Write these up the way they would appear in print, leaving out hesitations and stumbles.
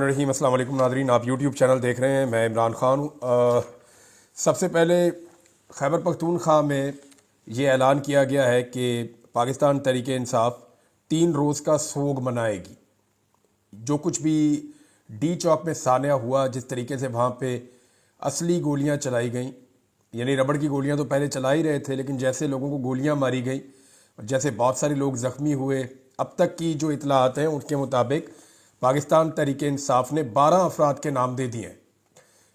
رحیم السلام علیکم ناظرین، آپ یوٹیوب چینل دیکھ رہے ہیں، میں عمران خان ہوں۔ سب سے پہلے خیبر پختونخوا میں یہ اعلان کیا گیا ہے کہ پاکستان تحریک انصاف 3 روز کا سوگ منائے گی۔ جو کچھ بھی ڈی چوک میں سانحہ ہوا، جس طریقے سے وہاں پہ اصلی گولیاں چلائی گئیں، یعنی ربڑ کی گولیاں تو پہلے چلا ہی رہے تھے، لیکن جیسے لوگوں کو گولیاں ماری گئیں، جیسے بہت سارے لوگ زخمی ہوئے، اب تک کی جو اطلاعات ہیں ان کے مطابق پاکستان تحریک انصاف نے 12 افراد کے نام دے دیے ہیں۔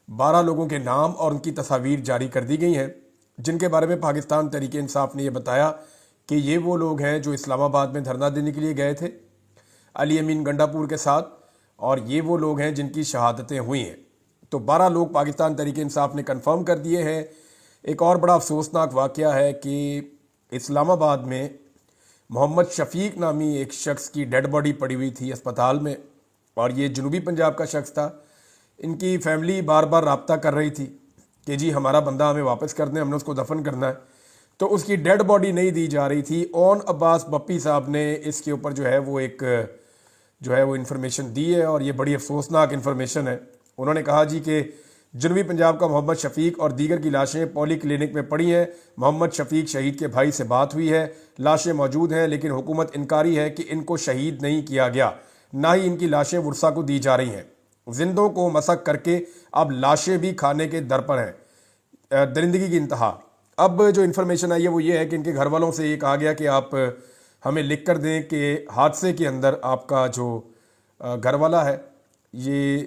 12 لوگوں کے نام اور ان کی تصاویر جاری کر دی گئی ہیں، جن کے بارے میں پاکستان تحریک انصاف نے یہ بتایا کہ یہ وہ لوگ ہیں جو اسلام آباد میں دھرنا دینے کے لیے گئے تھے علی امین گنڈا پور کے ساتھ، اور یہ وہ لوگ ہیں جن کی شہادتیں ہوئی ہیں۔ تو 12 لوگ پاکستان تحریک انصاف نے کنفرم کر دیے ہیں۔ ایک اور بڑا افسوسناک واقعہ ہے کہ اسلام آباد میں محمد شفیق نامی ایک شخص کی ڈیڈ باڈی پڑی ہوئی تھی اسپتال میں، اور یہ جنوبی پنجاب کا شخص تھا۔ ان کی فیملی بار بار رابطہ کر رہی تھی کہ جی ہمارا بندہ ہمیں واپس کر دیں، ہم نے اس کو دفن کرنا ہے، تو اس کی ڈیڈ باڈی نہیں دی جا رہی تھی۔ اون عباس بپی صاحب نے اس کے اوپر وہ انفارمیشن دی ہے، اور یہ بڑی افسوسناک انفارمیشن ہے۔ انہوں نے کہا جی کہ جنوبی پنجاب کا محمد شفیق اور دیگر کی لاشیں پولی کلینک میں پڑی ہیں۔ محمد شفیق شہید کے بھائی سے بات ہوئی ہے، لاشیں موجود ہیں، لیکن حکومت انکاری ہے کہ ان کو شہید نہیں کیا گیا، نہ ہی ان کی لاشیں ورثہ کو دی جا رہی ہیں۔ زندوں کو مسخ کر کے اب لاشیں بھی کھانے کے در پر ہیں، درندگی کی انتہا۔ اب جو انفارمیشن آئی ہے وہ یہ ہے کہ ان کے گھر والوں سے یہ کہا گیا کہ آپ ہمیں لکھ کر دیں کہ حادثے کے اندر آپ کا جو گھر والا ہے یہ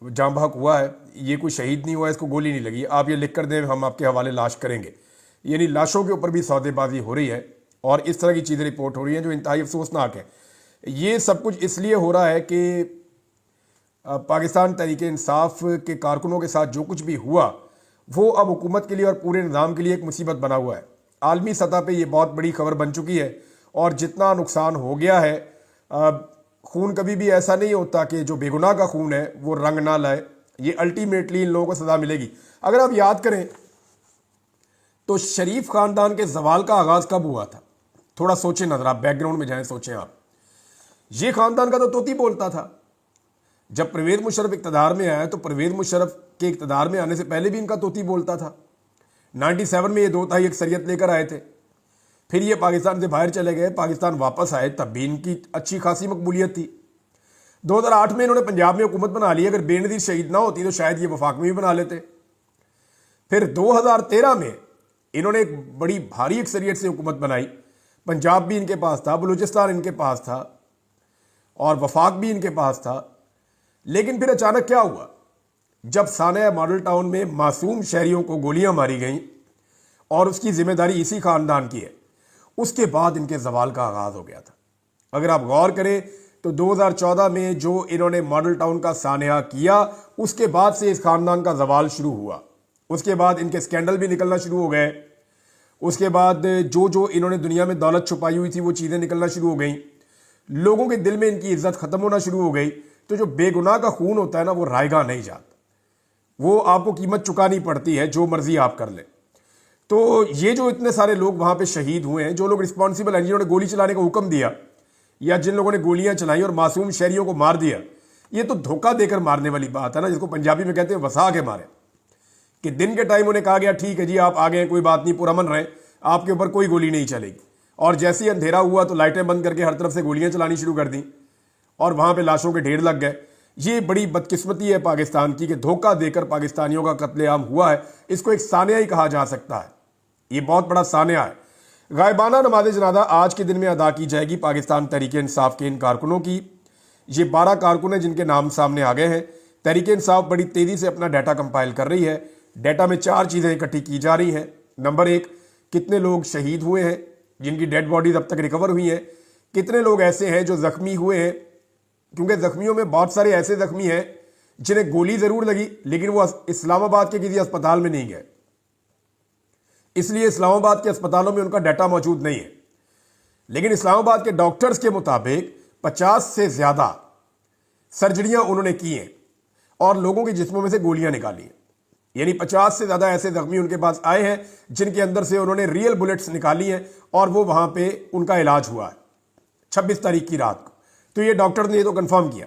جاں بحق ہوا ہے، یہ کوئی شہید نہیں ہوا ہے، اس کو گولی نہیں لگی، آپ یہ لکھ کر دیں، ہم آپ کے حوالے لاش کریں گے۔ یعنی لاشوں کے اوپر بھی سودے بازی ہو رہی ہے، اور اس طرح کی چیزیں رپورٹ ہو رہی ہیں جو انتہائی افسوسناک ہیں۔ یہ سب کچھ اس لیے ہو رہا ہے کہ پاکستان تحریک انصاف کے کارکنوں کے ساتھ جو کچھ بھی ہوا وہ اب حکومت کے لیے اور پورے نظام کے لیے ایک مصیبت بنا ہوا ہے۔ عالمی سطح پہ یہ بہت بڑی خبر بن چکی ہے، اور جتنا نقصان ہو گیا ہے، خون کبھی بھی ایسا نہیں ہوتا کہ جو بے گناہ کا خون ہے وہ رنگ نہ لائے۔ یہ الٹیمیٹلی ان لوگوں کو سزا ملے گی۔ اگر آپ یاد کریں تو شریف خاندان کے زوال کا آغاز کب ہوا تھا؟ تھوڑا سوچیں، نظر آپ بیک گراؤنڈ میں جائیں، سوچیں آپ۔ یہ خاندان کا تو طوطی بولتا تھا۔ جب پرویز مشرف اقتدار میں آیا تو پرویز مشرف کے اقتدار میں آنے سے پہلے بھی ان کا طوطی بولتا تھا۔ 97 میں یہ 2/3 اکثریت لے کر آئے تھے، پھر یہ پاکستان سے باہر چلے گئے، پاکستان واپس آئے، تب بھی ان کی اچھی خاصی مقبولیت تھی۔ 2008 میں انہوں نے پنجاب میں حکومت بنا لی، اگر بے نظیر شہید نہ ہوتی تو شاید یہ وفاق میں بھی بنا لیتے۔ پھر 2013 میں انہوں نے ایک بڑی بھاری اکثریت سے حکومت بنائی، پنجاب بھی ان کے پاس تھا، بلوچستان ان کے پاس تھا، اور وفاق بھی ان کے پاس تھا۔ لیکن پھر اچانک کیا ہوا؟ جب سانحہ ماڈل ٹاؤن میں معصوم شہریوں کو گولیاں ماری گئیں، اور اس کی ذمہ داری اسی خاندان کی ہے، اس کے بعد ان کے زوال کا آغاز ہو گیا تھا۔ اگر آپ غور کریں تو 2014 میں جو انہوں نے ماڈل ٹاؤن کا سانحہ کیا، اس کے بعد سے اس خاندان کا زوال شروع ہوا۔ اس کے بعد ان کے سکینڈل بھی نکلنا شروع ہو گئے، اس کے بعد جو انہوں نے دنیا میں دولت چھپائی ہوئی تھی وہ چیزیں نکلنا شروع ہو گئیں، لوگوں کے دل میں ان کی عزت ختم ہونا شروع ہو گئی۔ تو جو بے گناہ کا خون ہوتا ہے نا، وہ رائے گاہ نہیں جاتا، وہ آپ کو قیمت چکانی پڑتی ہے، جو مرضی آپ کر لیں۔ تو یہ جو اتنے سارے لوگ وہاں پہ شہید ہوئے ہیں، جو لوگ رسپانسیبل ہیں، جنہوں نے گولی چلانے کا حکم دیا، یا جن لوگوں نے گولیاں چلائیں اور معصوم شہریوں کو مار دیا، یہ تو دھوکہ دے کر مارنے والی بات ہے نا، جس کو پنجابی میں کہتے ہیں وسا کے مارے، کہ دن کے ٹائم انہیں کہا گیا ٹھیک ہے جی آپ آ گئے، کوئی بات نہیں، پرامن رہیں، آپ کے اوپر کوئی گولی نہیں چلے گی، اور جیسے ہی اندھیرا ہوا تو لائٹیں بند کر کے ہر طرف سے گولیاں چلانی شروع کر دیں، اور وہاں پہ لاشوں کے ڈھیر لگ گئے۔ یہ بڑی بدقسمتی ہے پاکستان کی کہ دھوکہ دے کر پاکستانیوں کا قتل عام ہوا ہے۔ اس کو ایک سانحہ ہی کہا جا سکتا ہے، یہ بہت بڑا سانحہ ہے۔ غائبانہ نماز جنازہ آج کے دن میں ادا کی جائے گی پاکستان تحریک انصاف کے ان کارکنوں کی۔ یہ 12 کارکن ہیں جن کے نام سامنے آ گئے ہیں۔ تحریک انصاف بڑی تیزی سے اپنا ڈیٹا کمپائل کر رہی ہے۔ ڈیٹا میں 4 چیزیں اکٹھی کی جا رہی ہیں۔ نمبر 1، کتنے لوگ شہید ہوئے ہیں جن کی ڈیڈ باڈیز اب تک ریکور ہوئی ہیں، کتنے لوگ ایسے ہیں جو زخمی ہوئے ہیں، کیونکہ زخمیوں میں بہت سارے ایسے زخمی ہیں جنہیں گولی ضرور لگی لیکن وہ اسلام آباد کے کسی اسپتال میں نہیں گئے، اس لیے اسلام آباد کے اسپتالوں میں ان کا ڈیٹا موجود نہیں ہے۔ لیکن اسلام آباد کے ڈاکٹرز کے مطابق 50 سے زیادہ سرجریاں انہوں نے کی ہیں اور لوگوں کے جسموں میں سے گولیاں نکالی ہیں، یعنی 50 سے زیادہ ایسے زخمی ان کے پاس آئے ہیں جن کے اندر سے انہوں نے ریئل بلٹس نکالی ہیں، اور وہ وہاں پہ ان کا علاج ہوا ہے 26 تاریخ کی رات کو۔ تو یہ ڈاکٹر نے یہ تو کنفرم کیا۔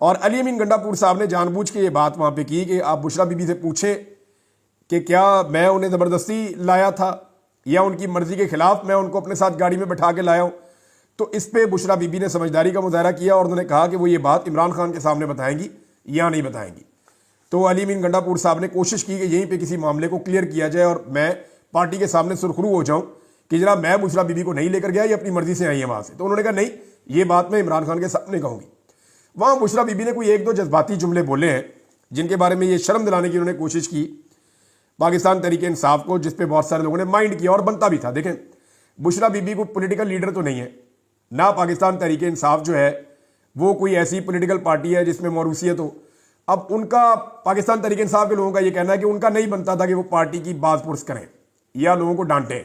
اور علی امین گنڈا پور صاحب نے جان بوجھ کے یہ بات وہاں پہ کی کہ آپ بشرا بی بی سے پوچھیں کہ کیا میں انہیں زبردستی لایا تھا یا ان کی مرضی کے خلاف میں ان کو اپنے ساتھ گاڑی میں بٹھا کے لایا ہوں. تو اس پہ بشرا بی بی نے سمجھداری کا مظاہرہ کیا اور انہوں نے کہا کہ وہ یہ بات عمران خان کے سامنے بتائیں گی یا نہیں بتائیں گی. تو علی امین گنڈا پور صاحب نے کوشش کی کہ یہیں پہ کسی معاملے کو کلیئر کیا جائے اور میں پارٹی کے سامنے سرخرو ہو جاؤں کہ جناب میں بشرا بی بی کو نہیں لے کر گیا، یہ اپنی مرضی سے آئی ہے وہاں سے. تو انہوں نے کہا نہیں، یہ بات میں عمران خان کے سامنے کہوں گی. وہاں بشرا بی بی نے کوئی ایک دو جذباتی جملے بولے ہیں جن کے بارے میں یہ شرم دلانے کی انہوں نے کوشش کی پاکستان تحریک انصاف کو، جس پہ بہت سارے لوگوں نے مائنڈ کیا اور بنتا بھی تھا. دیکھیں، بشرا بی بی کو پولیٹیکل لیڈر تو نہیں ہے، نہ پاکستان تحریک انصاف جو ہے وہ کوئی ایسی پولیٹیکل پارٹی ہے جس میں موروثیت ہو. اب ان کا پاکستان تحریک انصاف کے لوگوں کا یہ کہنا ہے کہ ان کا نہیں بنتا تھا کہ وہ پارٹی کی باز پرس کریں یا لوگوں کو ڈانٹیں.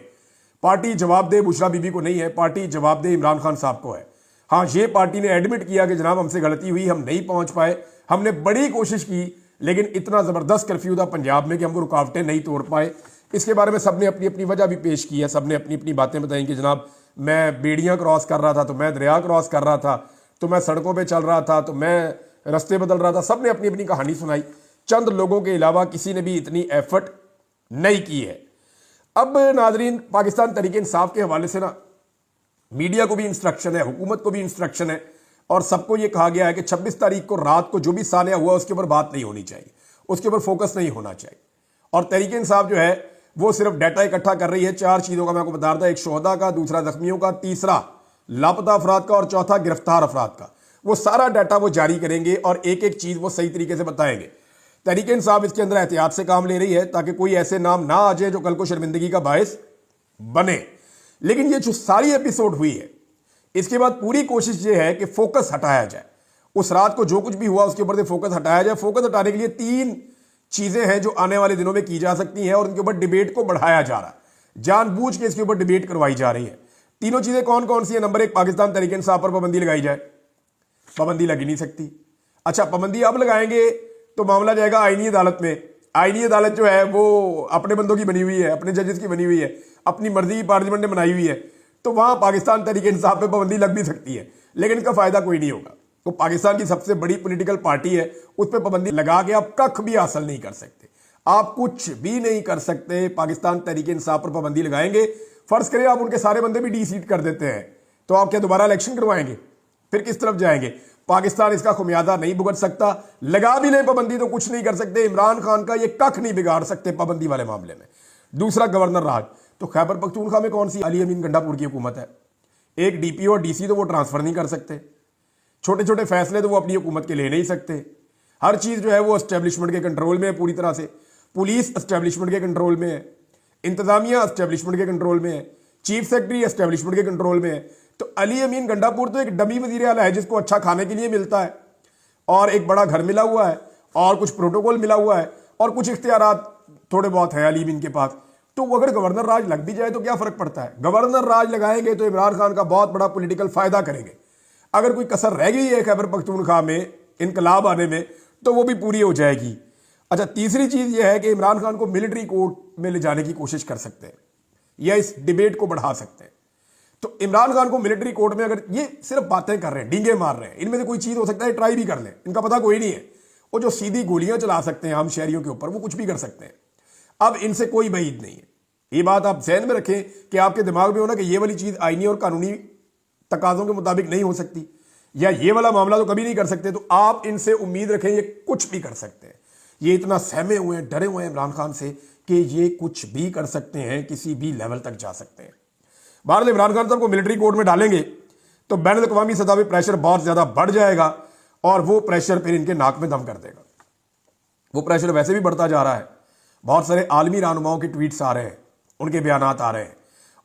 پارٹی جواب دہ بشرا بی بی کو نہیں ہے، پارٹی جواب دہ عمران خان صاحب کو ہے. ہاں، یہ پارٹی نے ایڈمٹ کیا کہ جناب ہم سے غلطی ہوئی، ہم نہیں پہنچ پائے، ہم نے بڑی کوشش کی لیکن اتنا زبردست کرفیو تھا پنجاب میں کہ ہم کو رکاوٹیں نہیں توڑ پائے. اس کے بارے میں سب نے اپنی اپنی وجہ بھی پیش کی ہے، سب نے اپنی اپنی باتیں بتائیں کہ جناب میں بیڑیاں کراس کر رہا تھا تو میں دریا کراس کر رہا تھا تو میں سڑکوں پہ چل رہا تھا تو میں رستے بدل رہا تھا. سب نے اپنی اپنی کہانی سنائی، چند لوگوں کے علاوہ کسی نے بھی اتنی ایفرٹ نہیں کی ہے. اب ناظرین، پاکستان تحریک انصاف کے حوالے سے نا میڈیا کو بھی انسٹرکشن ہے، حکومت کو بھی انسٹرکشن ہے اور سب کو یہ کہا گیا ہے کہ 26 تاریخ کو رات کو جو بھی سانحہ ہوا اس کے اوپر بات نہیں ہونی چاہیے، اس کے اوپر فوکس نہیں ہونا چاہیے. اور تحریک انصاف جو ہے وہ صرف ڈیٹا اکٹھا کر رہی ہے 4 چیزوں کا میں آپ کو بتا رہا تھا، ایک شہداء کا، دوسرا زخمیوں کا، تیسرا لاپتہ افراد کا اور چوتھا گرفتار افراد کا. وہ سارا ڈیٹا وہ جاری کریں گے اور ایک ایک چیز وہ صحیح طریقے سے بتائیں گے. تحریک انصاف اس کے اندر احتیاط سے کام لے رہی ہے تاکہ کوئی ایسے نام نہ آ جائے جو کل کو شرمندگی کا باعث بنے. لیکن یہ جو ساری ایپیسوڈ ہوئی ہے اس کے بعد پوری کوشش یہ ہے کہ فوکس ہٹایا جائے. اس رات کو جو کچھ بھی ہوا اس کے اوپر سے فوکس ہٹایا جائے. فوکس ہٹانے کے لیے 3 چیزیں ہیں جو آنے والے دنوں میں کی جا سکتی ہیں اور ان کے اوپر ڈیبیٹ کو بڑھایا جا رہا ہے، جان بوجھ کے اس کے اوپر ڈیبیٹ کروائی جا رہی ہے. تینوں چیزیں کون کون سی ہیں؟ نمبر 1، پاکستان تحریک انصاف پر پابندی لگائی جائے. پابندی لگ ہی نہیں سکتی. اچھا، پابندی اب لگائیں گے تو معاملہ جائے گا آئینی عدالت میں. آئینی عدالت جو ہے وہ اپنے بندوں کی بنی ہوئی ہے، اپنے ججز کی بنی ہوئی ہے، اپنی مرضی کی پارلیمنٹ نے بنائی ہوئی ہے. تو وہاں پاکستان تحریک انصاف پہ پابندی لگ بھی سکتی ہے لیکن اس کا فائدہ کوئی نہیں ہوگا. وہ پاکستان کی سب سے بڑی پولیٹیکل پارٹی ہے، اس پہ پابندی لگا کے آپ کخ بھی حاصل نہیں کر سکتے، آپ کچھ بھی نہیں کر سکتے. پاکستان تحریک انصاف پر پابندی لگائیں گے، فرض کریں آپ ان کے سارے بندے بھی ڈی سیٹ کر دیتے ہیں تو آپ کیا دوبارہ الیکشن کروائیں گے؟ پھر کس طرف جائیں گے؟ پاکستان اس کا خمیازہ نہیں بھگت سکتا. لگا بھی لیں پابندی تو کچھ نہیں کر سکتے. عمران خان کا یہ کخ نہیں بگاڑ سکتے پابندی والے معاملے میں. دوسرا، گورنر راج. تو خیبر پختونخوا میں کون سی علی امین گنڈا پور کی حکومت ہے؟ ایک ڈی پی او اور ڈی سی تو وہ ٹرانسفر نہیں کر سکتے، چھوٹے چھوٹے فیصلے تو وہ اپنی حکومت کے لے نہیں سکتے. ہر چیز جو ہے وہ اسٹیبلشمنٹ کے کنٹرول میں ہے پوری طرح سے. پولیس اسٹیبلشمنٹ کے کنٹرول میں ہے، انتظامیہ اسٹیبلشمنٹ کے کنٹرول میں ہے، چیف سیکرٹری اسٹیبلشمنٹ کے کنٹرول میں ہے. تو علی امین گنڈا پور تو ایک ڈمی وزیر اعلیٰ ہے جس کو اچھا کھانے کے لیے ملتا ہے اور ایک بڑا گھر ملا ہوا ہے اور کچھ پروٹوکول ملا ہوا ہے اور کچھ اختیارات تھوڑے بہت ہیں علی امین کے پاس. تو اگر گورنر راج لگ بھی جائے تو کیا فرق پڑتا ہے؟ گورنر راج لگائیں گے تو عمران خان کا بہت بڑا پولیٹیکل فائدہ کریں گے. اگر کوئی کسر رہ گئی ہے خیبر پختونخوا میں انقلاب آنے میں تو وہ بھی پوری ہو جائے گی. اچھا، تیسری چیز یہ ہے کہ عمران خان کو ملٹری کورٹ میں لے جانے کی کوشش کر سکتے ہیں یا اس ڈیبیٹ کو بڑھا سکتے ہیں. تو عمران خان کو ملٹری کورٹ میں، اگر یہ صرف باتیں کر رہے ہیں، ڈینگے مار رہے ہیں، ان میں سے کوئی چیز ہو سکتا ہے ٹرائی بھی کر لیں، ان کا پتہ کوئی نہیں ہے. وہ جو سیدھی گولیاں چلا سکتے ہیں عام شہریوں کے اوپر وہ کچھ بھی کر سکتے ہیں. اب ان سے کوئی بعید نہیں ہے. یہ بات آپ ذہن میں رکھیں کہ آپ کے دماغ میں ہونا کہ یہ والی چیز آئینی اور قانونی تقاضوں کے مطابق نہیں ہو سکتی یا یہ والا معاملہ تو کبھی نہیں کر سکتے. تو آپ ان سے امید رکھیں یہ کچھ بھی کر سکتے ہیں. یہ اتنا سہمے ہوئے ہیں، ڈرے ہوئے ہیں عمران خان سے کہ یہ کچھ بھی کر سکتے ہیں، کسی بھی لیول تک جا سکتے ہیں. بہرحال عمران خان صاحب کو ملٹری کورٹ میں ڈالیں گے تو بین الاقوامی سطح پہ پریشر بہت زیادہ بڑھ جائے گا اور وہ پریشر پھر ان کے ناک میں دم کر دے گا. وہ پریشر ویسے بھی بڑھتا جا رہا ہے. بہت سارے عالمی رہنماؤں کے ٹویٹس آ رہے ہیں، ان کے بیانات آ رہے ہیں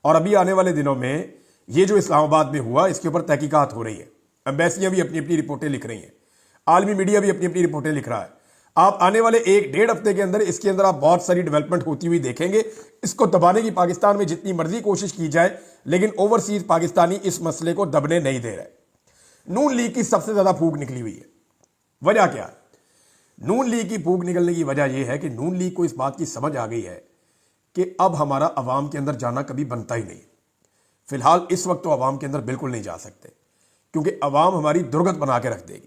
اور ابھی آنے والے دنوں میں یہ جو اسلام آباد میں ہوا اس کے اوپر تحقیقات ہو رہی ہے. ایمبیسیاں بھی اپنی اپنی رپورٹیں لکھ رہی ہیں، عالمی میڈیا بھی اپنی اپنی رپورٹیں لکھ رہا ہے. آپ آنے والے 1-1.5 ہفتے کے اندر اس کے اندر آپ بہت ساری ڈیولپمنٹ ہوتی ہوئی دیکھیں گے. اس کو دبانے کی پاکستان میں جتنی مرضی کوشش کی جائے لیکن اوورسیز پاکستانی اس مسئلے کو دبنے نہیں دے رہے. نون لیگ کی سب سے زیادہ پھوک نکلی ہوئی ہے. وجہ کیا ہے؟ نون لیگ کی پھوک نکلنے کی وجہ یہ ہے کہ نون لیگ کو اس بات کی سمجھ آ گئی ہے کہ اب ہمارا عوام کے اندر جانا کبھی بنتا ہی نہیں. فی الحال اس وقت تو عوام کے اندر بالکل نہیں جا سکتے کیونکہ عوام ہماری درگت بنا کے رکھ دے گی.